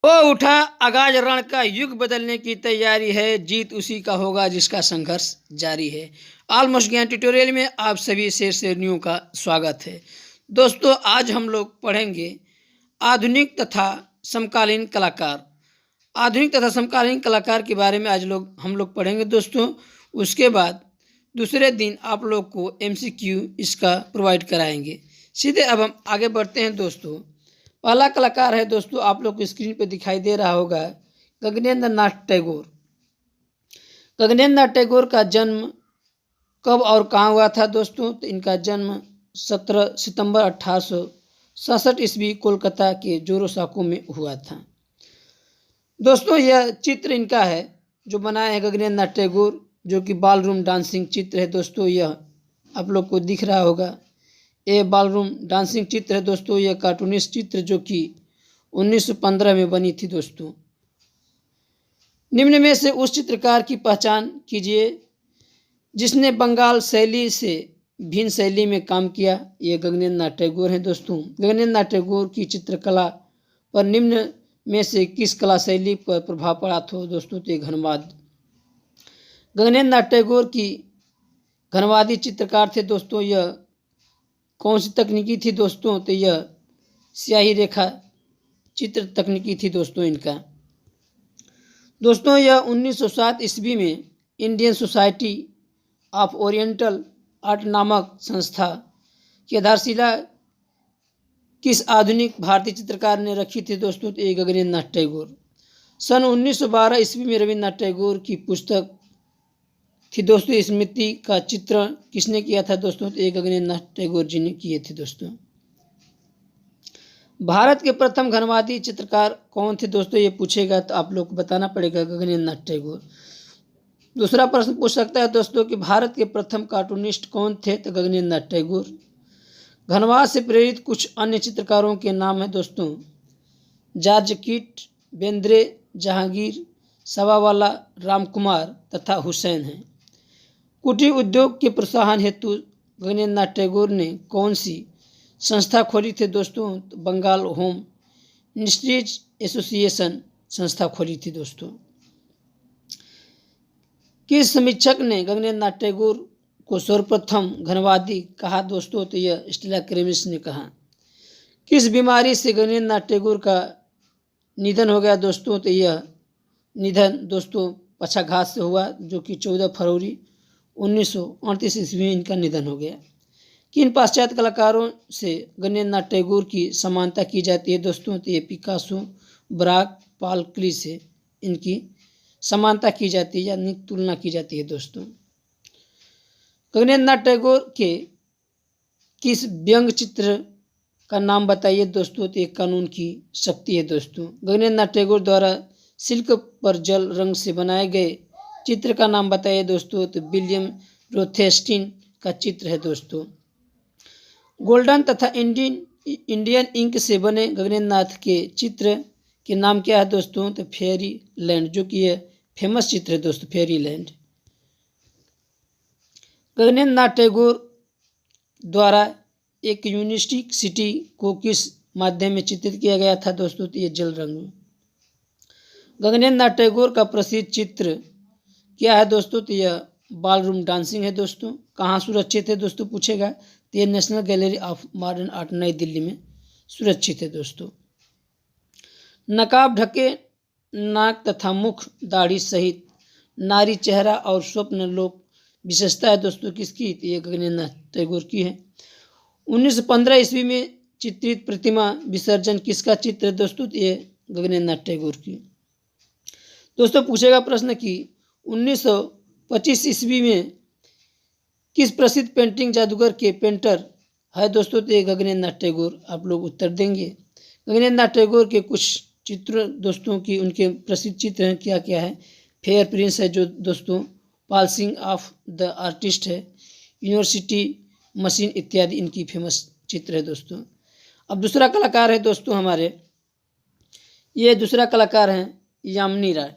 वो उठा आगाज रण का युग बदलने की तैयारी है, जीत उसी का होगा जिसका संघर्ष जारी है। ऑलमोस्ट ज्ञान ट्यूटोरियल में आप सभी शेरनियों का स्वागत है। दोस्तों, आज हम लोग पढ़ेंगे आधुनिक तथा समकालीन कलाकार। आधुनिक तथा समकालीन कलाकार के बारे में आज हम लोग पढ़ेंगे दोस्तों। उसके बाद दूसरे दिन आप लोग को MCQ इसका प्रोवाइड कराएंगे। सीधे अब हम आगे बढ़ते हैं दोस्तों। पहला कलाकार है दोस्तों, आप लोग को स्क्रीन पे दिखाई दे रहा होगा, गगनेंद्र नाथ टैगोर। गगनेंद्र नाथ टैगोर का जन्म कब और कहाँ हुआ था दोस्तों? तो इनका जन्म 17 सितंबर 1867 ईस्वी कोलकाता के जोरोसाको में हुआ था दोस्तों। यह चित्र इनका है जो बनाए हैं गगनेंद्र नाथ टैगोर, जो कि बाल रूम डांसिंग चित्र है दोस्तों। यह आप लोग को दिख रहा होगा, ये बालरूम डांसिंग चित्र है दोस्तों। यह कार्टूनिस्ट चित्र जो कि 1915 में बनी थी दोस्तों। निम्न में से उस चित्रकार की पहचान कीजिए जिसने बंगाल शैली से भिन्न शैली में काम किया। ये गगनेंद्र नाथ टैगोर हैं दोस्तों। गगनेंद्र नाथ टैगोर की चित्रकला पर निम्न में से किस कला शैली पर प्रभाव पड़ा था दोस्तों? तो ये घनवाद। गगनेंद्र नाथ टैगोर की घनवादी चित्रकार थे दोस्तों। यह कौन सी तकनीकी थी दोस्तों? तो यह स्याही रेखा चित्र तकनीकी थी दोस्तों इनका। दोस्तों, यह 1907 ईस्वी में Indian society of oriental art नामक संस्था की आधारशिला किस आधुनिक भारतीय चित्रकार ने रखी थी दोस्तों? तो ये गगनेंद्र नाथ टैगोर। सन 1912 ईस्वी में रविन्द्रनाथ टैगोर की पुस्तक थी दोस्तों स्मृति का चित्रण किसने किया था दोस्तों? तो ये गगनेंद्र नाथ टैगोर जी ने किए थे दोस्तों। भारत के प्रथम घनवादी चित्रकार कौन थे दोस्तों? ये पूछेगा तो आप लोग को बताना पड़ेगा गगनेंद्र नाथ टैगोर। दूसरा प्रश्न पूछ सकता है दोस्तों कि भारत के प्रथम कार्टूनिस्ट कौन थे? तो गगनेंद्र नाथ टैगोर। घनवाद से प्रेरित कुछ अन्य चित्रकारों के नाम है दोस्तों, जॉर्ज कीट, बेंद्रे, जहांगीर, सवावाला, रामकुमार तथा हुसैन हैं। कुटीर उद्योग के प्रोत्साहन हेतु गगनेंद्र नाथ टैगोर ने कौन सी संस्था खोली थी दोस्तों? तो बंगाल होम इंडस्ट्रीज एसोसिएशन संस्था खोली थी दोस्तों। किस समीक्षक ने गगनेंद्र नाथ टैगोर को सर्वप्रथम घनवादी कहा दोस्तों? तो यह स्टेला क्रेमिस ने कहा। किस बीमारी से गगनेंद्र नाथ टैगोर का निधन हो गया दोस्तों? तो यह निधन दोस्तों पक्षाघात से हुआ, जो कि 14 फरवरी 1938 ईस्वी में इनका निधन हो गया। किन पाश्चात्य कलाकारों से गगनेंद्र नाथ टैगोर की समानता की जाती है दोस्तों? तो ये पिकासो, ब्राक, पॉल क्ली से इनकी समानता की जाती है यानी तुलना की जाती है दोस्तों। गगनेंद्र नाथ टैगोर के किस व्यंग चित्र का नाम बताइए दोस्तों? तो एक कानून की शक्ति है दोस्तों। गगनेंद्र नाथ टैगोर द्वारा सिल्क पर जल रंग से बनाए गए चित्र का नाम बताइए दोस्तों? तो विलियम रोथेस्टिन का चित्र है दोस्तों। गोल्डन तथा इंडियन इंक से बने गगनेंद्र नाथ के चित्र के नाम क्या है दोस्तों? तो फेयरी लैंड, जो कि यह फेमस चित्र है दोस्तों, फेयरी लैंड। गगनेंद्र नाथ टैगोर द्वारा एक यूनिस्टिक सिटी को किस माध्यम में चित्रित किया गया था दोस्तों? तो ये जल रंग में। गगनेंद्र नाथ टैगोर का प्रसिद्ध चित्र क्या है दोस्तों? तो यह बाल रूम डांसिंग है दोस्तों। कहाँ सुरक्षित है दोस्तों पूछेगा? तो ये national gallery of modern art नई दिल्ली में सुरक्षित है दोस्तों। नकाब ढके नाक तथा मुख दाढ़ी सहित नारी चेहरा और स्वप्न लोक विशेषता है दोस्तों किसकी? तो ये गगनेंद्र नाथ टैगोर की है। 1915 ईस्वी में चित्रित प्रतिमा विसर्जन किसका चित्र है दोस्तों? तो ये गगनेंद्र नाथ टैगोर की। दोस्तों पूछेगा प्रश्न कि 1925 ईस्वी में किस प्रसिद्ध पेंटिंग जादूगर के पेंटर है दोस्तों? तो ये गगनेंद्र नाथ टैगोर। आप लोग उत्तर देंगे। गगनेंद्र नाथ टैगोर के कुछ चित्र दोस्तों की उनके प्रसिद्ध चित्र हैं, क्या क्या है? फेयर प्रिंस है जो दोस्तों, पासिंग ऑफ द आर्टिस्ट है, यूनिवर्सिटी मशीन इत्यादि इनकी फेमस चित्र है दोस्तों। अब दूसरा कलाकार है दोस्तों हमारे, ये दूसरा कलाकार हैं यामिनी राय।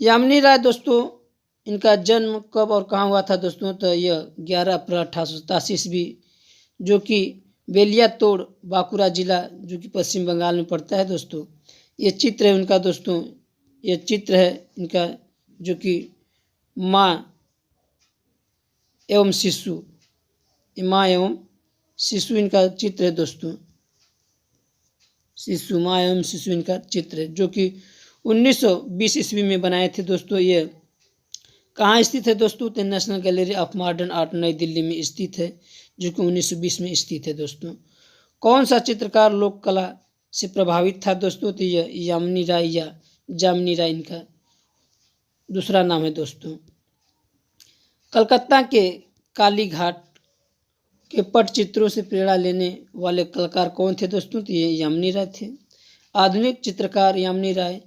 यामिनी राय दोस्तों, इनका जन्म कब और कहाँ हुआ था दोस्तों? तो यह 11 अप्रैल 1887 ईस्वी, जो कि बेलिया तोड़ बांकुड़ा जिला जो कि पश्चिम बंगाल में पड़ता है दोस्तों, ये चित्र है उनका दोस्तों, ये चित्र है इनका जो कि माँ एवं शिशु, माँ एवं शिशु इनका चित्र है दोस्तों। शिशु, माँ एवं शिशु इनका चित्र है जो कि 1920 ईस्वी में बनाए थे दोस्तों। ये कहाँ स्थित है दोस्तों? तो national gallery of modern art नई दिल्ली में स्थित है जो कि 1920 में स्थित है दोस्तों। कौन सा चित्रकार लोक कला से प्रभावित था दोस्तों? तो यह यामिनी राय या जामिनी राय इनका दूसरा नाम है दोस्तों। कलकत्ता के काली घाट के पटचित्रों से प्रेरणा लेने वाले कलाकार कौन थे दोस्तों? तो ये यामिनी राय थे। आधुनिक चित्रकार यामिनी राय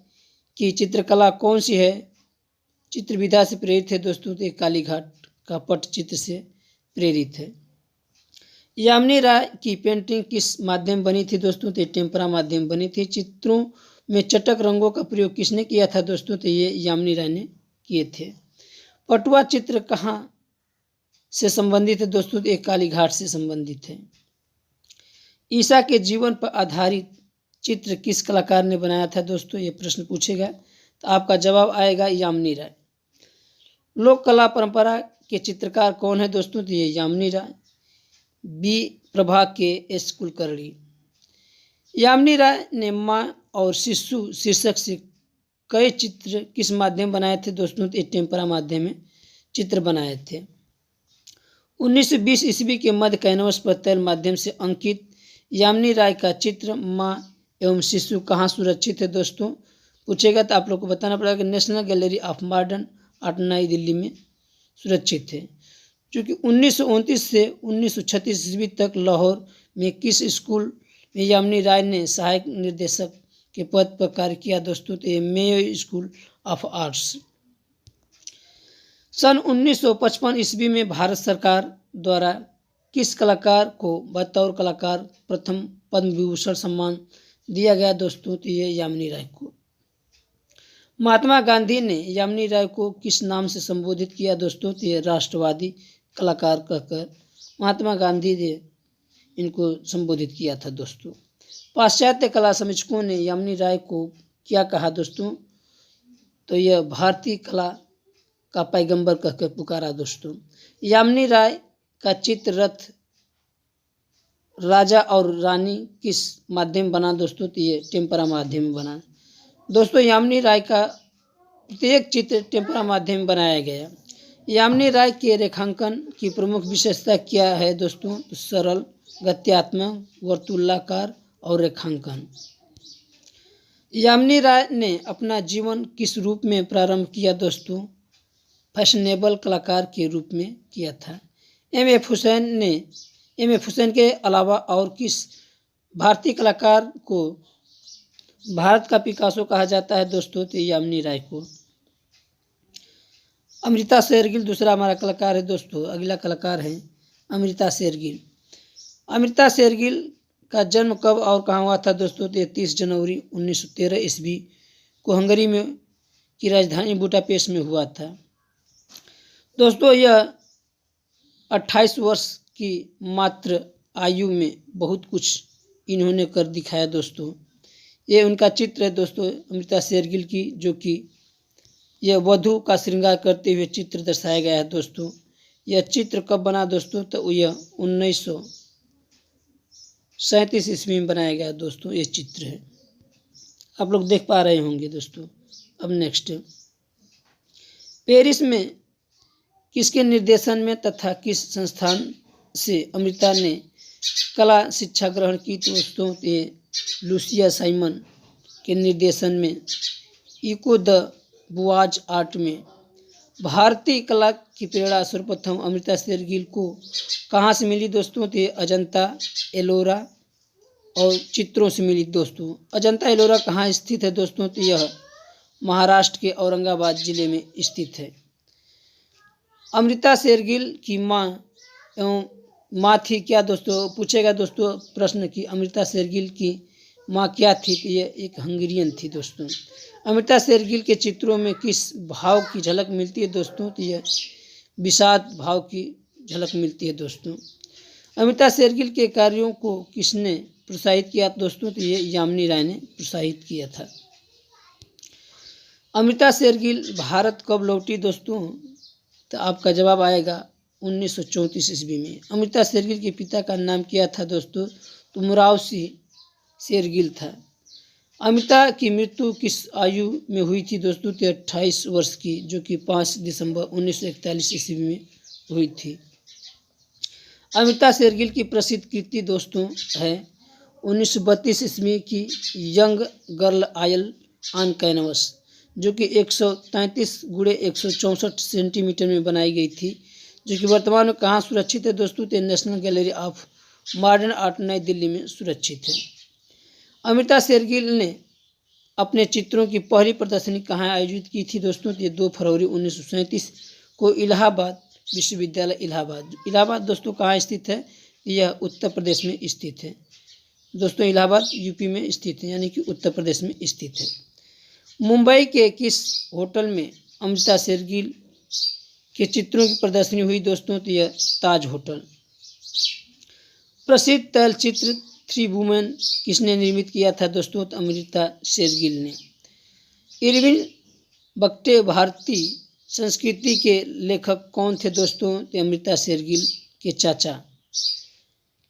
की चित्रकला कौन सी है? चित्र विधा से प्रेरित है दोस्तों। तो काली घाट का पटचित्र से प्रेरित है। यामिनी राय की पेंटिंग किस माध्यम बनी थी दोस्तों? तो टेम्परा माध्यम बनी थी। चित्रों में चटक रंगों का प्रयोग किसने किया था दोस्तों? तो ये यामिनी राय ने किए थे। पटुआ चित्र कहाँ से संबंधित है दोस्तों? तो एक काली घाट से संबंधित है। ईसा के जीवन पर आधारित चित्र किस कलाकार ने बनाया था दोस्तों? ये प्रश्न पूछेगा तो आपका जवाब आएगा यामिनी राय। लोक कला परंपरा के चित्रकार कौन है दोस्तों? तो ये यामिनी राय। बी प्रभा के एस कुलकर्णी। यामिनी राय ने माँ और शिशु शीर्षक से कई चित्र किस माध्यम बनाए थे दोस्तों? तो टेम्परा माध्यम में चित्र बनाए थे। 1920 ईस्वी के मध्य कैनवस पर तैल माध्यम से अंकित यामिनी राय का चित्र माँ एवं शिशु कहाँ सुरक्षित है दोस्तों? पूछेगा तो आप लोग को बताना पड़ेगा कि national gallery of modern art नई दिल्ली में सुरक्षित है। जो कि 1929 से 1936 ईस्वी तक लाहौर में किस स्कूल में यामिनी राय ने सहायक निर्देशक के पद पर कार्य किया दोस्तों? तो ये मेयो स्कूल ऑफ आर्ट्स। सन 1955 ईस्वी में भारत सरकार द्वारा किस कलाकार को बतौर कलाकार प्रथम पद्म विभूषण सम्मान दिया गया दोस्तों? तो ये यामिनी राय को। महात्मा गांधी ने यामिनी राय को किस नाम से संबोधित किया दोस्तों? तो ये राष्ट्रवादी कलाकार कहकर महात्मा गांधी ने इनको संबोधित किया था दोस्तों। पाश्चात्य कला समीक्षकों ने यामिनी राय को क्या कहा दोस्तों? तो यह भारतीय कला का पैगंबर कहकर पुकारा दोस्तों। यामिनी राय का चित्र रथ राजा और रानी किस माध्यम बना दोस्तों? तो ये टेम्परा माध्यम में बना दोस्तों। यामिनी राय का प्रत्येक चित्र टेम्परा माध्यम में बनाया गया। यामिनी राय के रेखांकन की प्रमुख विशेषता क्या है दोस्तों? तो सरल, गत्यात्मक, वर्तुलाकार और रेखांकन। यामिनी राय ने अपना जीवन किस रूप में प्रारंभ किया दोस्तों? फैशनेबल कलाकार के रूप में किया था। एम.एफ. हुसैन के अलावा और किस भारतीय कलाकार को भारत का पिकासो कहा जाता है दोस्तों? तो यामिनी राय को। अमृता शेरगिल दूसरा हमारा कलाकार है दोस्तों। अगला कलाकार है अमृता शेरगिल। अमृता शेरगिल का जन्म कब और कहाँ हुआ था दोस्तों? तो 30 जनवरी 1913 ईस्वी को हंगरी में की राजधानी बुडापेस्ट में हुआ था दोस्तों। यह 28 वर्ष की मात्र आयु में बहुत कुछ इन्होंने कर दिखाया दोस्तों। ये उनका चित्र है दोस्तों अमृता शेरगिल की, जो कि यह वधू का श्रृंगार करते हुए चित्र दर्शाया गया है दोस्तों। यह चित्र कब बना दोस्तों? तो यह 1937 ईस्वी में बनाया गया दोस्तों। ये चित्र है, आप लोग देख पा रहे होंगे दोस्तों। अब नेक्स्ट, पेरिस में किसके निर्देशन में तथा किस संस्थान से अमृता ने कला शिक्षा ग्रहण की दोस्तों? ये लूसिया साइमन के निर्देशन में इको द बुआज आर्ट में। भारतीय कला की प्रेरणा सर्वप्रथम अमृता शेरगिल को कहाँ से मिली दोस्तों? तो अजंता एलोरा और चित्रों से मिली दोस्तों। अजंता एलोरा कहाँ स्थित है दोस्तों? तो यह महाराष्ट्र के औरंगाबाद जिले में स्थित है। अमृता शेरगिल की माँ थी क्या दोस्तों? पूछेगा दोस्तों प्रश्न कि अमृता शेरगिल की माँ क्या थी? तो ये एक हंगेरियन थी दोस्तों। अमृता शेरगिल के चित्रों में किस भाव की झलक मिलती है दोस्तों? तो यह विषाद भाव की झलक मिलती है दोस्तों। अमृता शेरगिल के कार्यों को किसने प्रोत्साहित किया दोस्तों? तो ये यामिनी राय ने प्रोत्साहित किया था। अमृता शेरगिल भारत कब लौटी दोस्तों? तो आपका जवाब आएगा 1934 ईस्वी में। अमृता शेरगिल के पिता का नाम क्या था दोस्तों? तो मुराव सिंह शेरगिल था। अमृता की मृत्यु किस आयु में हुई थी दोस्तों? तो 28 वर्ष की, जो कि 5 दिसंबर 1941 ईस्वी में हुई थी। अमृता शेरगिल की प्रसिद्ध कृति दोस्तों है 1932 ईस्वी की young girl oil on canvas, जो कि 133 गुणे 164 सेंटीमीटर में बनाई गई थी, जो कि वर्तमान में कहाँ सुरक्षित है दोस्तों? तो national gallery of modern art नई दिल्ली में सुरक्षित है। अमृता शेरगिल ने अपने चित्रों की पहली प्रदर्शनी कहाँ आयोजित की थी दोस्तों? तो ये 2 फरवरी 1937 को इलाहाबाद विश्वविद्यालय इलाहाबाद दोस्तों कहाँ स्थित है? यह उत्तर प्रदेश में स्थित है दोस्तों। इलाहाबाद यूपी में स्थित है, यानी कि उत्तर प्रदेश में स्थित है। मुंबई के किस होटल में अमृता शेरगिल के चित्रों की प्रदर्शनी हुई दोस्तों? तो यह ताज होटल। प्रसिद्ध तैलचित्र 3 वुमेन किसने निर्मित किया था दोस्तों? तो अमृता शेरगिल ने। इरविन बख्टे भारतीय संस्कृति के लेखक कौन थे दोस्तों? तो अमृता शेरगिल के चाचा।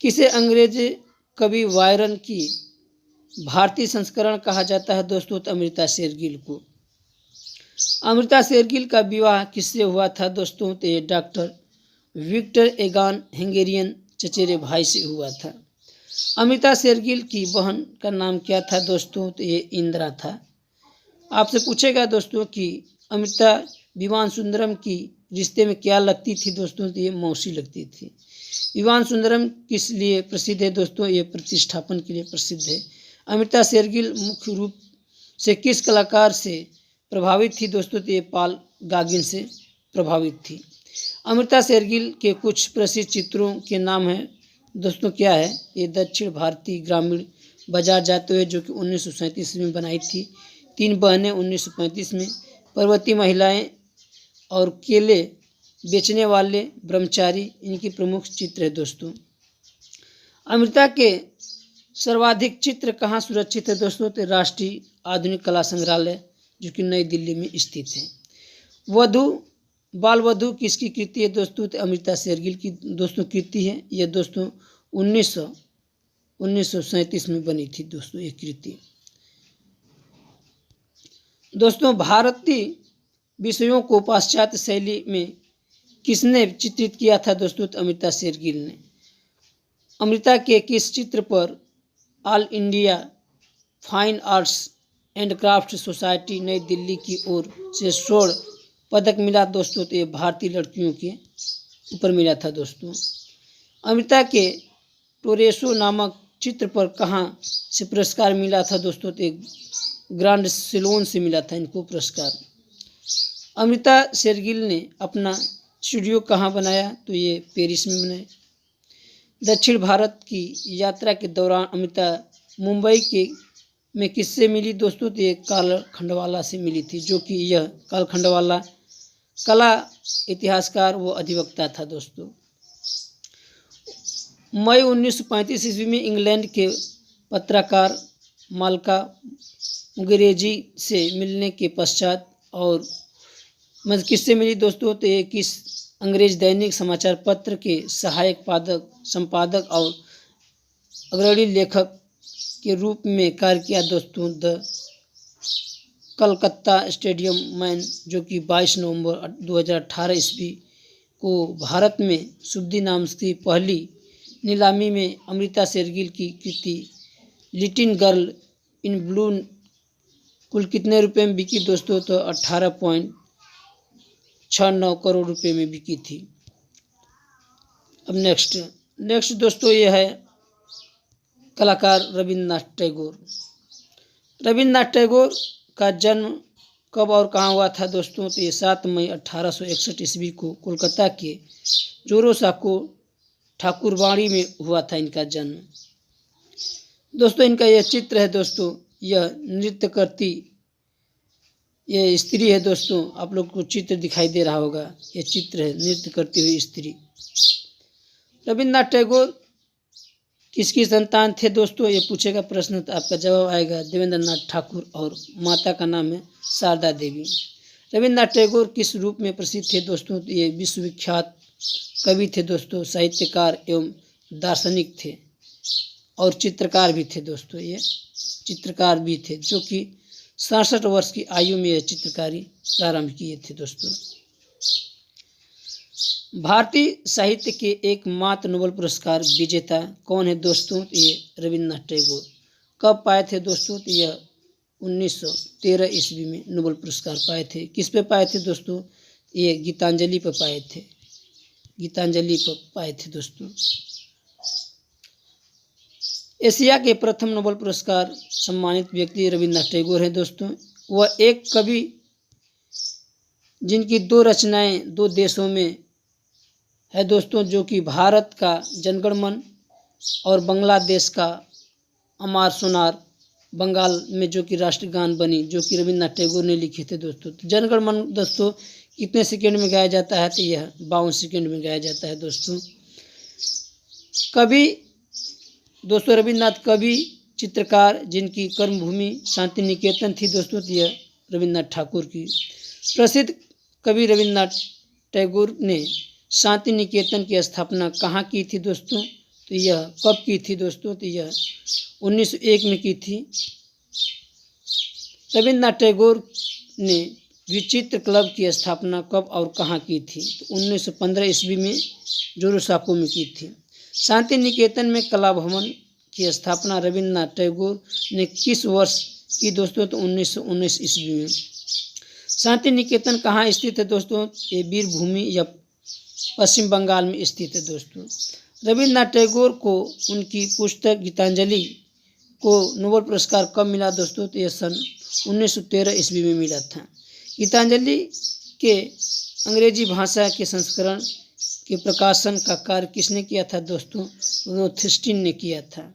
किसे अंग्रेज कवि वायरन की भारतीय संस्करण कहा जाता है दोस्तों? तो अमृता शेरगिल को। अमृता शेरगिल का विवाह किससे हुआ था दोस्तों? तो ये डॉक्टर विक्टर एगान हंगेरियन चचेरे भाई से हुआ था। अमृता शेरगिल की बहन का नाम क्या था दोस्तों? तो ये इंदिरा था। आपसे पूछेगा दोस्तों कि अमृता विवान सुंदरम की रिश्ते में क्या लगती थी दोस्तों? तो ये मौसी लगती थी। विवान सुंदरम किस लिए प्रसिद्ध है दोस्तों? ये प्रतिष्ठापन के लिए प्रसिद्ध है। अमृता शेरगिल मुख्य रूप से किस कलाकार से प्रभावित थी दोस्तों? तो ये पॉल गॉगिन से प्रभावित थी। अमृता शेरगिल के कुछ प्रसिद्ध चित्रों के नाम हैं दोस्तों, क्या है? ये दक्षिण भारतीय ग्रामीण बाजार जाते हुए, जो कि 1937 में बनाई थी। 3 बहनें 1935 में, पर्वतीय महिलाएं और केले बेचने वाले ब्रह्मचारी इनकी प्रमुख चित्र है दोस्तों। अमृता के सर्वाधिक चित्र कहाँ सुरक्षित है दोस्तों? तो राष्ट्रीय आधुनिक कला संग्रहालय, जो कि नई दिल्ली में स्थित है। बाल वधू किसकी कृति है दोस्तों? तो अमृता शेरगिल की दोस्तों कृति है। यह दोस्तों 1937 में बनी थी दोस्तों ये कृति। दोस्तों भारतीय विषयों को पाश्चात्य शैली में किसने चित्रित किया था दोस्तों? तो अमृता शेरगिल ने। अमृता के किस चित्र पर all India fine arts and craft society नई दिल्ली की ओर से स्वर्ण पदक मिला दोस्तों? तो ये भारतीय लड़कियों के ऊपर मिला था दोस्तों। अमृता के टोरेसो नामक चित्र पर कहाँ से पुरस्कार मिला था दोस्तों? तो एक ग्रांड सिलोन से मिला था इनको पुरस्कार। अमृता शेरगिल ने अपना स्टूडियो कहाँ बनाया? तो ये पेरिस में बनाया। दक्षिण भारत की यात्रा के दौरान अमृता मुंबई में किससे मिली दोस्तों? तो ये काल खंडवाला से मिली थी, जो कि यह काल खंडवाला कला इतिहासकार व अधिवक्ता था दोस्तों। मई 1935 ईस्वी में इंग्लैंड के पत्रकार माल्का मुगेरेजी से मिलने के पश्चात और किससे मिली दोस्तों? तो ये किस अंग्रेज दैनिक समाचार पत्र के सहायक संपादक और अग्रणी लेखक के रूप में कार्य किया दोस्तों। द कलकत्ता स्टेडियम मैन, जो कि 22 नवंबर 2018 ईस्वी को भारत में सुब्दी नाम की पहली नीलामी में अमृता शेरगिल की कृति लिटिल गर्ल इन ब्लू कुल कितने रुपए में बिकी दोस्तों? तो 18.69 करोड़ रुपए में बिकी थी। अब नेक्स्ट दोस्तों ये है कलाकार रविन्द्रनाथ टैगोर। रविन्द्रनाथ टैगोर का जन्म कब और कहाँ हुआ था दोस्तों? तो ये 7 मई 1861 ईस्वी को कोलकाता के जोरोसाको ठाकुरबाड़ी में हुआ था इनका जन्म। दोस्तों इनका यह चित्र है दोस्तों, यह नृत्य करती यह स्त्री है दोस्तों। आप लोग को चित्र दिखाई दे रहा होगा, यह चित्र है नृत्य करती हुई स्त्री। रविन्द्रनाथ टैगोर किसकी संतान थे दोस्तों, ये पूछेगा प्रश्न तो आपका जवाब आएगा देवेंद्र नाथ ठाकुर, और माता का नाम है शारदा देवी। रविन्द्रनाथ टैगोर किस रूप में प्रसिद्ध थे दोस्तों, तो ये विश्वविख्यात कवि थे दोस्तों, साहित्यकार एवं दार्शनिक थे और चित्रकार भी थे दोस्तों। ये चित्रकार भी थे, जो कि 67 वर्ष की आयु में यह चित्रकारी प्रारंभ किए थे दोस्तों। भारतीय साहित्य के एकमात्र नोबेल पुरस्कार विजेता कौन है दोस्तों, तो ये रविन्द्रनाथ टैगोर। कब पाए थे दोस्तों, तो यह 1913 ईस्वी में नोबेल पुरस्कार पाए थे। किस पे पाए थे दोस्तों, ये गीतांजलि पर पाए थे, गीतांजलि पर पाए थे दोस्तों। एशिया के प्रथम नोबेल पुरस्कार सम्मानित व्यक्ति रविन्द्रनाथ टैगोर हैं दोस्तों। वह एक कवि जिनकी 2 रचनाएं 2 देशों में है दोस्तों, जो कि भारत का जनगण मन और बांग्लादेश का अमार सोनार बंगाल में जो कि राष्ट्रगान बनी, जो कि रविन्द्रनाथ टैगोर ने लिखे थे दोस्तों। तो जनगण मन दोस्तों कितने सेकंड में गाया जाता है, तो यह 52 सेकंड में गाया जाता है दोस्तों। कवि दोस्तों रविन्द्रनाथ कवि चित्रकार जिनकी कर्मभूमि शांति निकेतन थी दोस्तों, तो यह रविन्द्रनाथ ठाकुर की। प्रसिद्ध कवि रविन्द्रनाथ टैगोर ने शांति निकेतन की स्थापना कहाँ की थी दोस्तों, तो यह कब की थी दोस्तों, तो यह 1901 में की थी। रविन्द्रनाथ टैगोर ने विचित्र क्लब की स्थापना कब और कहाँ की थी, तो 1915 ईस्वी में जोरोसाको में की थी। शांति निकेतन में कला भवन की स्थापना रविन्द्रनाथ टैगोर ने किस वर्ष की दोस्तों, तो 1919 ईस्वी में। शांति निकेतन कहाँ स्थित है दोस्तों, ये वीरभूमि या पश्चिम बंगाल में स्थित है दोस्तों। रविन्द्रनाथ टैगोर को उनकी पुस्तक गीतांजलि को नोबेल पुरस्कार कब मिला दोस्तों, तो यह सन 1913 ईस्वी में मिला था। गीतांजलि के अंग्रेजी भाषा के संस्करण के प्रकाशन का कार्य किसने किया था दोस्तों, रोथस्टिन ने किया था।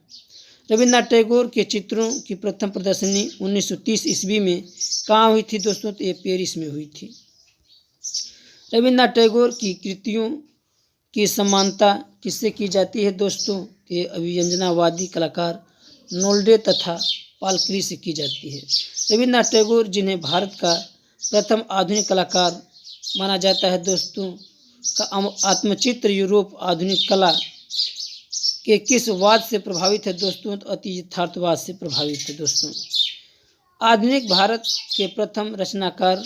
रविन्द्रनाथ टैगोर के चित्रों की प्रथम प्रदर्शनी 1930 ईस्वी में कहाँ हुई थी दोस्तों, तो ये पेरिस में हुई थी। रविन्द्रनाथ टैगोर की कृतियों की समानता किससे की जाती है दोस्तों, ये अभिव्यंजनावादी कलाकार नोल्डे तथा पालकरी से की जाती है। रविन्द्रनाथ टैगोर जिन्हें भारत का प्रथम आधुनिक कलाकार माना जाता है दोस्तों, का आत्मचित्र यूरोप आधुनिक कला के किस वाद से प्रभावित है दोस्तों, तो अति यथार्थवाद से प्रभावित है दोस्तों। आधुनिक भारत के प्रथम रचनाकार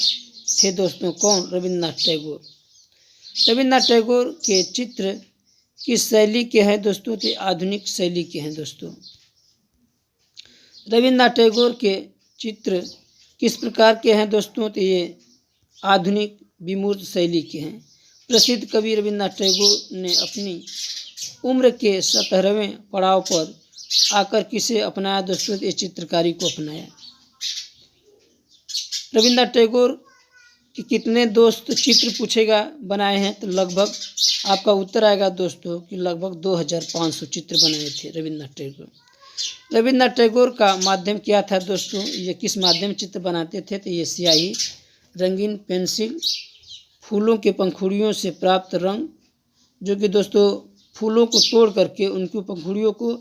थे दोस्तों कौन, रविन्द्रनाथ टैगोर। रविन्द्रनाथ टैगोर के चित्र किस शैली के हैं दोस्तों, तो आधुनिक शैली के हैं दोस्तों। रविन्द्रनाथ टैगोर के चित्र किस प्रकार के हैं दोस्तों, तो ये आधुनिक विमूर्त शैली के हैं। प्रसिद्ध कवि रविन्द्रनाथ टैगोर ने अपनी उम्र के 17वें पड़ाव पर आकर किसे अपनाया दोस्तों, ये चित्रकारी को अपनाया। रविन्द्रनाथ टैगोर कि कितने दोस्त चित्र पूछेगा बनाए हैं, तो लगभग आपका उत्तर आएगा दोस्तों कि लगभग 2500 चित्र बनाए थे रविन्द्रनाथ टैगोर। रविन्द्रनाथ टैगोर का माध्यम क्या था दोस्तों, ये किस माध्यम चित्र बनाते थे, तो ये स्याही, रंगीन पेंसिल, फूलों के पंखुड़ियों से प्राप्त रंग, जो कि दोस्तों फूलों को तोड़ करके उनकी पंखुड़ियों को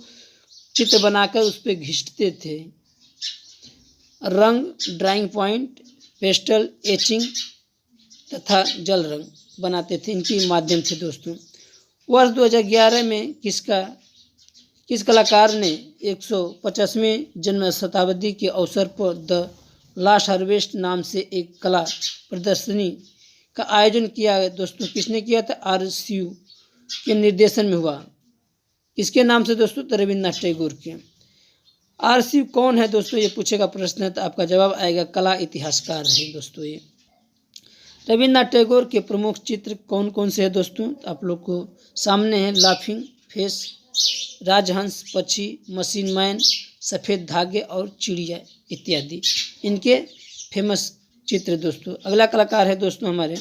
चित्र बनाकर उस पर घिसते थे। रंग, ड्राइंग पॉइंट, पेस्टल, एचिंग तथा जल रंग बनाते थे, इनके माध्यम से दोस्तों। वर्ष 2011 में किस कलाकार ने 150वें जन्म शताब्दी के अवसर पर द लास्ट हार्वेस्ट नाम से एक कला प्रदर्शनी का आयोजन किया है दोस्तों। किसने किया था, RCU के निर्देशन में हुआ। इसके नाम से दोस्तों तो रविन्द्रनाथ टैगोर के। RCU कौन है दोस्तों, ये पूछेगा प्रश्न, तो आपका जवाब आएगा कला इतिहासकार है दोस्तों ये। रविन्द्रनाथ टैगोर के प्रमुख चित्र कौन कौन से हैं दोस्तों, तो आप लोग को सामने है लाफिंग फेस, राजहंस, पक्षी, मशीन मैन, सफ़ेद धागे और चिड़िया इत्यादि इनके फेमस चित्र दोस्तों। अगला कलाकार है दोस्तों हमारे,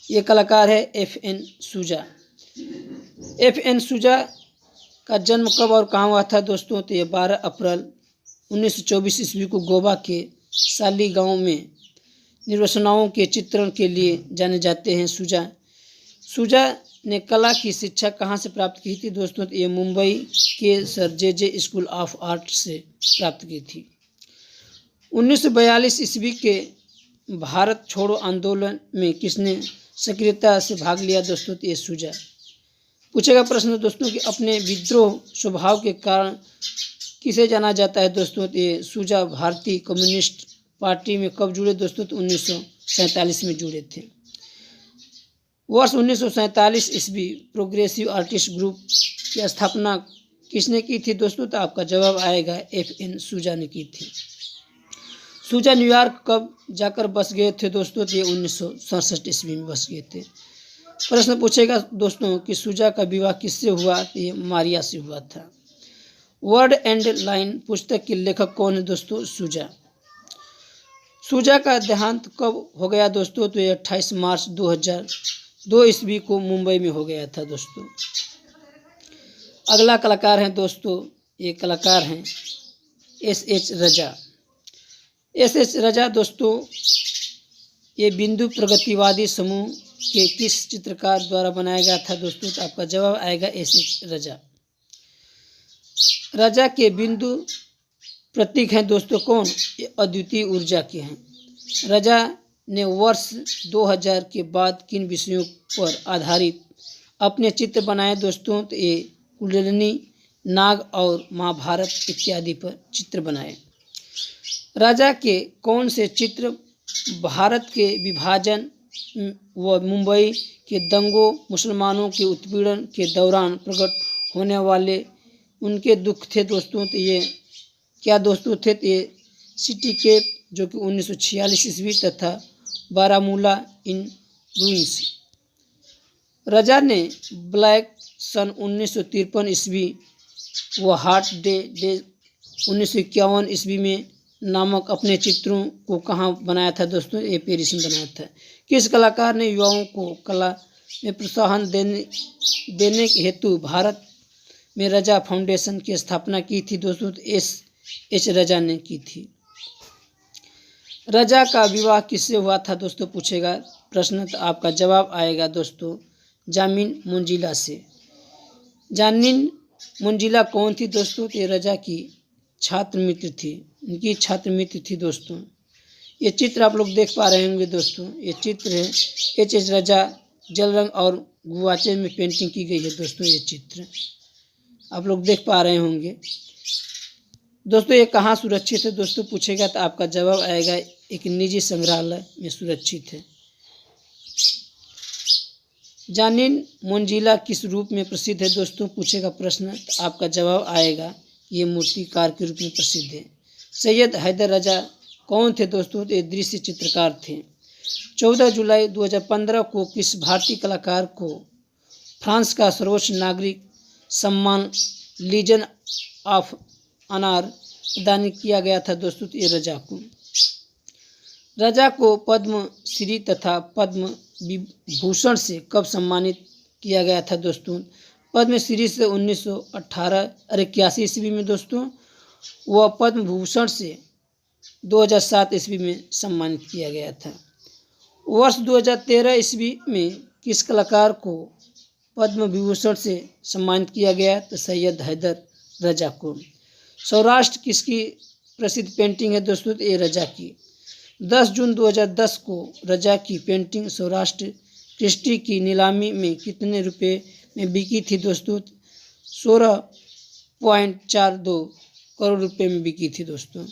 ये कलाकार है FN सूजा। FN सूजा का जन्म कब और कहाँ हुआ था दोस्तों, तो ये 12 अप्रैल 1924 ईस्वी को गोवा के साली गांव में निर्वासनाओं के चित्रण के लिए जाने जाते हैं। सूजा ने कला की शिक्षा कहाँ से प्राप्त की थी दोस्तों? तो ये मुंबई के sir J school of art से प्राप्त की थी। 1942 ईस्वी के भारत छोड़ो आंदोलन में किसने सक्रियता से भाग लिया दोस्तों? तो ये सुजा। पूछेगा प्रश्न दोस्तों कि अपने विद्रोह स्वभाव के कारण किसे जाना जाता है दोस्तों? तो ये सुजा भारतीय कम्युनिस्ट पार्टी में कब जुड़े दोस्तों? तो 1947 में जुड़े थे। वर्ष 1947 ईस्वी प्रोग्रेसिव आर्टिस्ट ग्रुप की स्थापना किसने की थी दोस्तों? तो आपका जवाब आएगा FN सुजा ने की थी। सुजा न्यूयॉर्क कब जाकर बस गए थे दोस्तों? तो ये 1967 ईस्वी में बस गए थे। प्रश्न पूछेगा दोस्तों कि सुजा का विवाह किससे हुआ? तो ये मारिया से हुआ था। वर्ड एंड लाइन पुस्तक के लेखक कौन है दोस्तों? सुजा। सुजा का देहांत कब हो गया दोस्तों? तो ये 28 मार्च 2002 ईस्वी को मुंबई में हो गया था दोस्तों। अगला कलाकार हैं दोस्तों, ये कलाकार हैं SH रजा। SH रजा दोस्तों ये बिंदु प्रगतिवादी समूह के किस चित्रकार द्वारा बनाया गया था दोस्तों? तो आपका जवाब आएगा SH रजा। रजा के बिंदु प्रतीक हैं दोस्तों कौन? ये अद्वितीय ऊर्जा के हैं। रजा ने वर्ष 2000 के बाद किन विषयों पर आधारित अपने चित्र बनाए दोस्तों? तो ये कुंडलिनी, नाग और महाभारत इत्यादि पर चित्र बनाए। राजा के कौन से चित्र भारत के विभाजन व मुंबई के दंगों, मुसलमानों के उत्पीड़न के दौरान प्रकट होने वाले उनके दुख थे दोस्तों? तो ये क्या दोस्तों थे? तो ये सिटी केप जो कि 1946 ईस्वी तथा बारामूला इन रूइंस। रजा ने ब्लैक सन 1953 ईस्वी व हार्ट डे 1951 ईस्वी में नामक अपने चित्रों को कहाँ बनाया था दोस्तों? ये पेरिस में बनाया था। किस कलाकार ने युवाओं को कला में प्रोत्साहन देने के हेतु भारत में रजा फाउंडेशन की स्थापना की थी दोस्तों? तो SH रजा ने की थी। रजा का विवाह किससे हुआ था दोस्तों? पूछेगा प्रश्न, तो आपका जवाब आएगा दोस्तों जामिन मुंजिला से। जामिन मुंजिला कौन थी दोस्तों? तो ये रजा की छात्र मित्र थी, इनकी छात्र मित्र थी दोस्तों। ये चित्र आप लोग देख पा रहे होंगे दोस्तों, ये चित्र है SH रजा जल रंग और गुआचे में पेंटिंग की गई है दोस्तों। ये चित्र आप लोग देख पा रहे होंगे दोस्तों। ये कहाँ सुरक्षित है दोस्तों? पूछेगा तो आपका जवाब आएगा एक निजी संग्रहालय में सुरक्षित है। जामिन मुंजिला किस रूप में प्रसिद्ध है दोस्तों? पूछेगा प्रश्न, तो आपका जवाब आएगा ये मूर्तिकार के रूप में प्रसिद्ध है। सैयद हैदर रजा कौन थे दोस्तों? तो ये दृश्य चित्रकार थे। 14 जुलाई 2015 को किस भारतीय कलाकार को फ्रांस का सर्वोच्च नागरिक सम्मान लीजन ऑफ ऑनर प्रदान किया गया था दोस्तों? तो ये रजा को। रजा को पद्म श्री तथा पद्म विभूषण से कब सम्मानित किया गया था दोस्तों? पद्म श्री से 1981 ईस्वी में दोस्तों, वह पद्म भूषण से 2007 ईस्वी में सम्मानित किया गया था। वर्ष 2013 ईस्वी में किस कलाकार को पद्म विभूषण से सम्मानित किया गया? तो सैयद हैदर रजा को। सौराष्ट्र किसकी प्रसिद्ध पेंटिंग है दोस्तों? तो ये रजा की। 10 जून 2010 को रजा की पेंटिंग सौराष्ट्र क्रिस्टी की नीलामी में कितने रुपए में बिकी थी दोस्तों? 16.42 करोड़ रुपए में बिकी थी दोस्तों।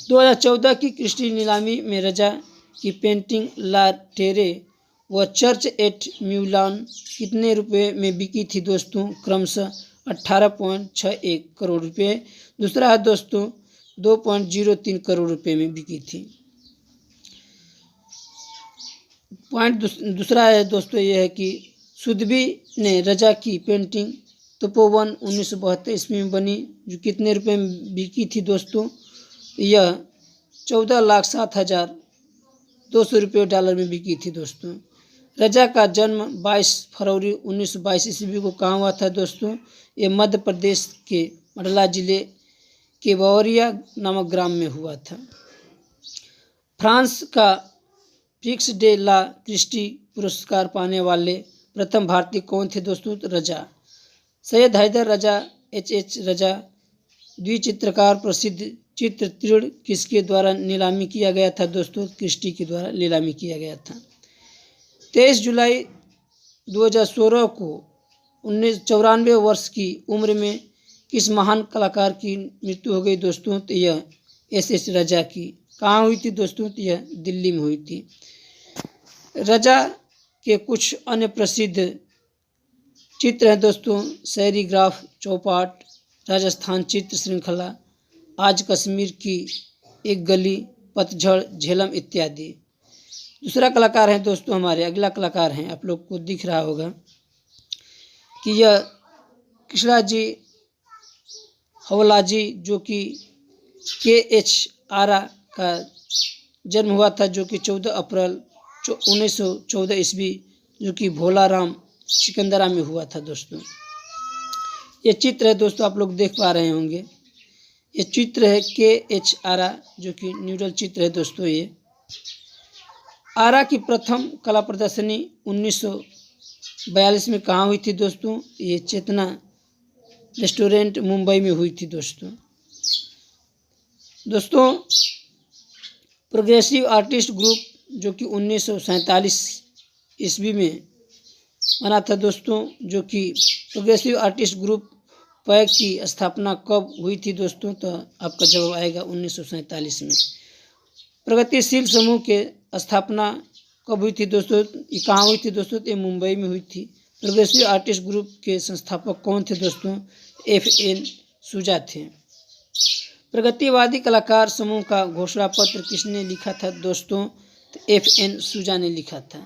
2014 की क्रिस्टी नीलामी में रजा की पेंटिंग ला टेरे व चर्च एट म्यूलान कितने रुपए में बिकी थी दोस्तों? क्रमशः 18.61 करोड़ रुपए। दूसरा है दोस्तों 2.03 करोड़ रुपए में बिकी थी। पॉइंट दूसरा है दोस्तों ये है कि सुदबी ने रजा की पेंटिंग तपोवन 1972 ईस्वी में बनी जो कितने रुपए में बिकी थी दोस्तों? यह 14,07,200 रुपये डॉलर में बिकी थी दोस्तों। रजा का जन्म 22 फरवरी 1922 ईस्वी को कहाँ हुआ था दोस्तों? ये मध्य प्रदेश के मंडला जिले के बवरिया नामक ग्राम में हुआ था। फ्रांस का प्रिक्स डे ला क्रिस्टी पुरस्कार पाने वाले प्रथम भारतीय कौन थे दोस्तों? रजा। सैयद हैदर रजा, H रजा। द्विचित्रकार प्रसिद्ध चित्र तृण किसके द्वारा नीलामी किया गया था दोस्तों? क्रिस्टी के द्वारा नीलामी किया गया था। 23 जुलाई 2016 को 94 वर्ष की उम्र में किस महान कलाकार की मृत्यु हो गई दोस्तों? तो यह SS रजा की। कहाँ हुई थी दोस्तों? तो यह दिल्ली में हुई थी। रजा के कुछ अन्य प्रसिद्ध चित्र हैं दोस्तों, सेरीग्राफ चौपाट, राजस्थान चित्र श्रृंखला, आज कश्मीर की एक गली, पतझड़, झेलम इत्यादि। दूसरा कलाकार है दोस्तों हमारे, अगला कलाकार हैं, आप लोग को दिख रहा होगा कि यह कृष्णाजी हवलाजी, जो कि KH आरा का जन्म हुआ था, जो कि 14 अप्रैल 1914 ईस्वी, जो कि भोलाराम सिकंदरा में हुआ था दोस्तों। ये चित्र है दोस्तों, आप लोग देख पा रहे होंगे, ये चित्र है KH आरा, जो कि न्यूडल चित्र है दोस्तों। ये आरा की प्रथम कला प्रदर्शनी 1942 में कहाँ हुई थी दोस्तों? ये चेतना रेस्टोरेंट मुंबई में हुई थी दोस्तों। प्रोग्रेसिव आर्टिस्ट ग्रुप, जो कि 1947 ईस्वी में बना था दोस्तों, जो कि प्रोग्रेसिव आर्टिस्ट ग्रुप पैक की स्थापना कब हुई थी दोस्तों? तो आपका जवाब आएगा 1947 में। प्रगतिशील समूह के स्थापना कब हुई थी दोस्तों? ये कहाँ हुई थी दोस्तों? तो ये मुंबई में हुई थी। प्रोग्रेसिव आर्टिस्ट ग्रुप के संस्थापक कौन थे दोस्तों? FN सूजा थे। प्रगतिवादी कलाकार समूह का घोषणा पत्र किसने लिखा था दोस्तों? तो FN सूजा ने लिखा था।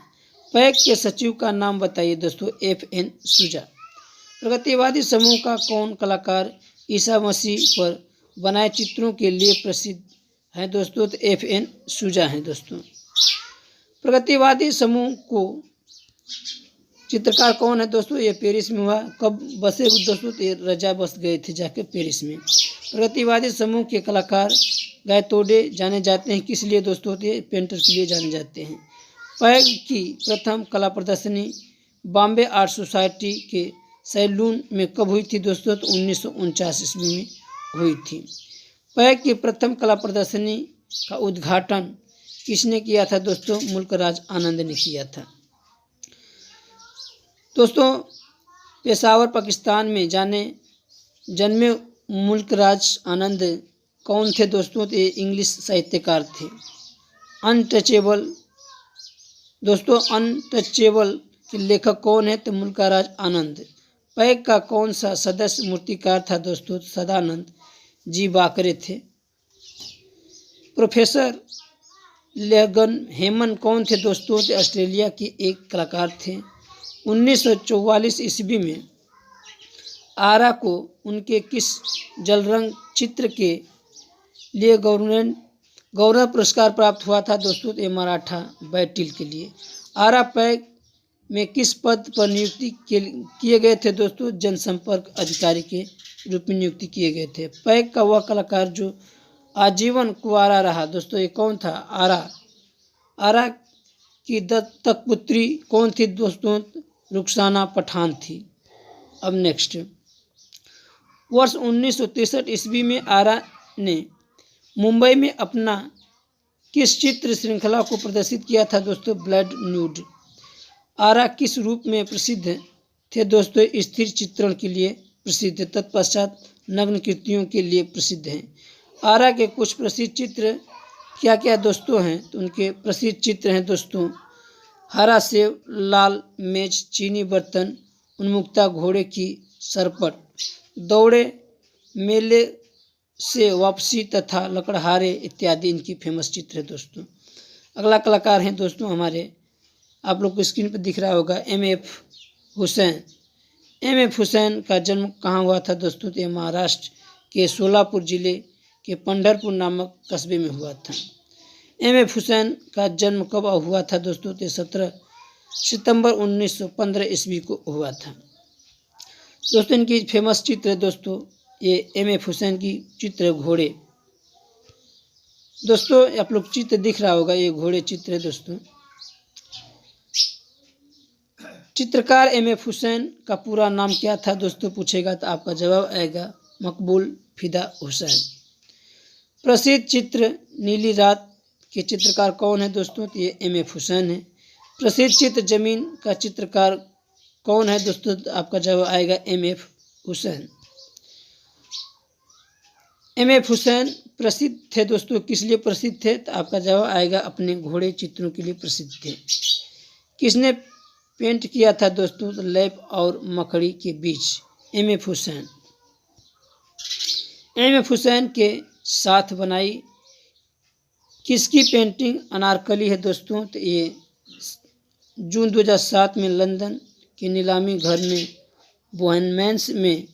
पैक के सचिव का नाम बताइए दोस्तों? FN सूजा। प्रगतिवादी समूह का कौन कलाकार ईसा मसीह पर बनाए चित्रों के लिए प्रसिद्ध है दोस्तों? तो FN सूजा हैं दोस्तों। प्रगतिवादी समूह को चित्रकार कौन है दोस्तों? ये पेरिस में हुआ। कब बसे दोस्तों? तो ये रजा बस गए थे जाके पेरिस में। प्रगतिवादी समूह के कलाकार गायतोड़े जाने जाते हैं, किस लिए दोस्तों? तो ये पेंटर के लिए जाने जाते हैं। पैक की प्रथम कला प्रदर्शनी बॉम्बे आर्ट सोसाइटी के सैलून में कब हुई थी दोस्तों? तो 1949 ईस्वी में हुई थी। पैक की प्रथम कला प्रदर्शनी का उद्घाटन किसने किया था दोस्तों? मुल्कराज आनंद ने किया था दोस्तों। पेशावर पाकिस्तान में जन्मे मुल्कराज आनंद कौन थे दोस्तों? तो ये इंग्लिश साहित्यकार थे। अनटचेबल दोस्तों, अनटचेबल के लेखक कौन है? तो मुल्कराज आनंद। पैक का कौन सा सदस्य मूर्तिकार था दोस्तों? सदानंद जी बाकरे थे। प्रोफेसर लेगन हेमन कौन थे दोस्तों? तो ऑस्ट्रेलिया के एक कलाकार थे। 1944 ईस्वी में आरा को उनके किस जलरंग चित्र के लिए गौरव पुरस्कार प्राप्त हुआ था दोस्तों? तो मराठा बैटिल के लिए। आरा पैक में किस पद पर नियुक्ति किए गए थे दोस्तों? जनसंपर्क अधिकारी के रूप में नियुक्ति किए गए थे। पैक का वह कलाकार जो आजीवन कुंवारा रहा दोस्तों, ये कौन था? आरा की दत्तक पुत्री कौन थी दोस्तों? रुखसाना पठान थी। अब नेक्स्ट, वर्ष 1963 ईस्वी में आरा ने मुंबई में अपना किस चित्र श्रृंखला को प्रदर्शित किया था दोस्तों? Blood nude. आरा किस रूप में प्रसिद्ध थे दोस्तों? स्थिर चित्रण के लिए प्रसिद्ध, तत्पश्चात नग्न कृतियों के लिए प्रसिद्ध हैं। आरा के कुछ प्रसिद्ध चित्र क्या क्या दोस्तों हैं? तो उनके प्रसिद्ध चित्र हैं दोस्तों, हरा सेब, लाल मेज, चीनी बर्तन, उन्मुक्ता घोड़े की सरपट, दौड़े, मेले से वापसी तथा लकड़हारे इत्यादि इनकी फेमस चित्र है दोस्तों। अगला कलाकार हैं दोस्तों हमारे, आप लोग को स्क्रीन पर दिख रहा होगा, MF हुसैन। MF हुसैन का जन्म कहाँ हुआ था दोस्तों? तो महाराष्ट्र के सोलापुर जिले के पंढरपुर नामक कस्बे में हुआ था। MF हुसैन का जन्म कब हुआ था दोस्तों? तो 17 सितंबर 1915 ईस्वी को हुआ था दोस्तों। इनकी फेमस चित्र है दोस्तों, ये MF हुसैन की चित्र घोड़े दोस्तों, आप लोग चित्र दिख रहा होगा, ये घोड़े चित्र है दोस्तों। चित्रकार एम.एफ. हुसैन का पूरा नाम क्या था दोस्तों पूछेगा तो आपका जवाब आएगा मकबूल फिदा हुसैन। प्रसिद्ध चित्र नीली रात के चित्रकार कौन है दोस्तों, तो ये एम.एफ. हुसैन है। प्रसिद्ध चित्र जमीन का चित्रकार कौन है दोस्तों, तो आपका जवाब आएगा एम.एफ. हुसैन। एम.एफ. हुसैन प्रसिद्ध थे दोस्तों, किस लिए प्रसिद्ध थे, तो आपका जवाब आएगा अपने घोड़े चित्रों के लिए प्रसिद्ध थे। किसने पेंट किया था दोस्तों, तो लैप और मकड़ी के बीच, एम.एफ. हुसैन। एम.एफ. हुसैन के साथ बनाई किसकी पेंटिंग अनारकली है दोस्तों, तो ये जून 2007 में लंदन के नीलामी घर में बोहेमियन्स में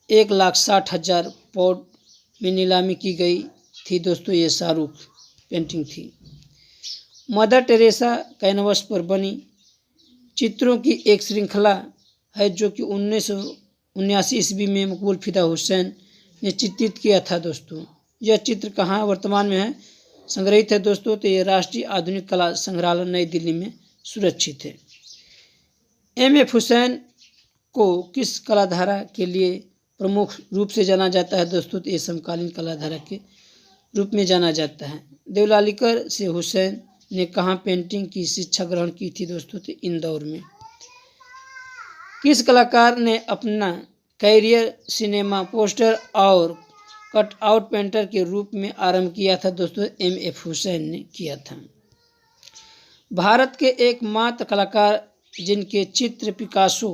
1,60,000 पाउंड में नीलामी की गई थी दोस्तों, ये शाहरुख पेंटिंग थी। मदर टेरेसा कैनवस पर बनी चित्रों की एक श्रृंखला है जो कि 1979 ईस्वी में मकबूल फिदा हुसैन ने चित्रित किया था दोस्तों। यह चित्र कहाँ वर्तमान में है संग्रहित है दोस्तों, तो ये राष्ट्रीय आधुनिक कला संग्रहालय नई दिल्ली में सुरक्षित है। एम.एफ. हुसैन को किस कलाधारा के लिए प्रमुख रूप से जाना जाता है दोस्तों, तो ये समकालीन कलाधारा के रूप में जाना जाता है। देवलालीकर से हुसैन ने कहाँ पेंटिंग की शिक्षा ग्रहण की थी दोस्तों, तो इंदौर में। किस कलाकार ने अपना कैरियर सिनेमा पोस्टर और कटआउट पेंटर के रूप में आरंभ किया था दोस्तों, एम.एफ. हुसैन ने किया था। भारत के एकमात्र कलाकार जिनके चित्र पिकासो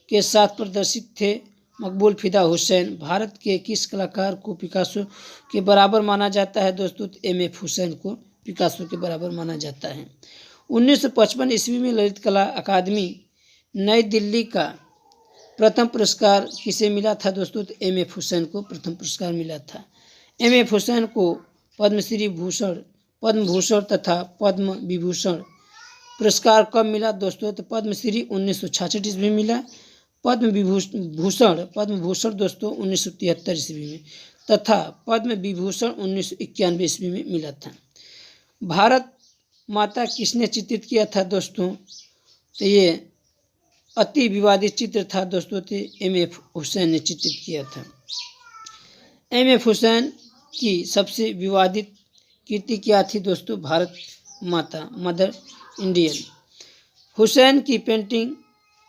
के साथ प्रदर्शित थे, मकबूल फिदा हुसैन। भारत के किस कलाकार को पिकासो के बराबर माना जाता है दोस्तों, तो एम.एफ. हुसैन को पिकासो के बराबर माना जाता है। 1955 ईस्वी में ललित कला अकादमी नई दिल्ली का प्रथम पुरस्कार किसे मिला था दोस्तों, तो एम.एफ. हुसैन को प्रथम पुरस्कार मिला था। एम.एफ. हुसैन को पद्मश्री भूषण, पद्म भूषण तथा पद्म विभूषण पुरस्कार कब मिला दोस्तों, तो पद्मश्री 1966 ईस्वी में मिला, पद्म भूषण दोस्तों 1973 ईस्वी में तथा पद्म विभूषण 1991 ईस्वी में मिला था। भारत माता किसने चित्रित किया था दोस्तों, तो ये अति विवादित चित्र था दोस्तों, तो एम.एफ. हुसैन ने चित्रित किया था। एम.एफ. हुसैन की सबसे विवादित कृति क्या थी दोस्तों, भारत माता, मदर इंडियन। हुसैन की पेंटिंग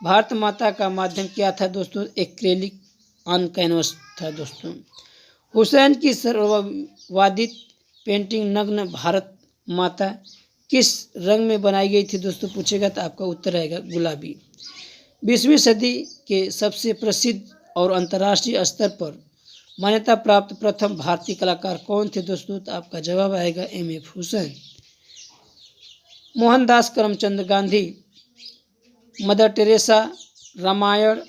भारत माता का माध्यम क्या था दोस्तों, एक्रेलिक ऑन कैनवस था दोस्तों। हुसैन की सर्ववादित पेंटिंग नग्न भारत माता किस रंग में बनाई गई थी दोस्तों पूछेगा तो आपका उत्तर आएगा गुलाबी। 20वीं सदी के सबसे प्रसिद्ध और अंतर्राष्ट्रीय स्तर पर मान्यता प्राप्त प्रथम भारतीय कलाकार कौन थे दोस्तों, तो आपका जवाब आएगा M F. Husain. Mohandas Karamchand Gandhi, Mother Teresa, Ramayana,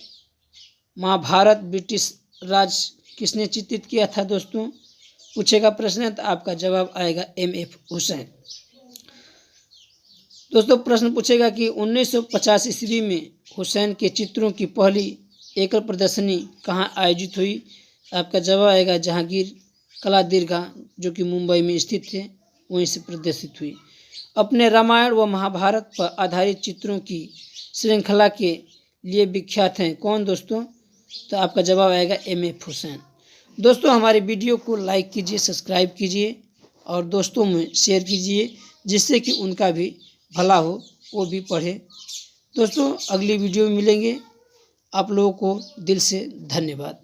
Mahabharata, British Raj किसने चित्रित किया था दोस्तों पूछेगा प्रश्न, तो आपका जवाब आएगा एम.एफ. हुसैन। दोस्तों प्रश्न पूछेगा कि 1950 ईस्वी में हुसैन के चित्रों की पहली एकल प्रदर्शनी कहाँ आयोजित हुई, आपका जवाब आएगा जहांगीर कला दीर्घा जो कि मुंबई में स्थित है, वहीं से प्रदर्शित हुई। अपने रामायण व महाभारत पर आधारित चित्रों की श्रृंखला के लिए विख्यात हैं कौन दोस्तों, तो आपका जवाब आएगा एम.एफ. हुसैन। दोस्तों हमारे वीडियो को लाइक कीजिए, सब्सक्राइब कीजिए और दोस्तों में शेयर कीजिए जिससे कि उनका भी भला हो, वो भी पढ़े। दोस्तों अगली वीडियो में मिलेंगे, आप लोगों को दिल से धन्यवाद।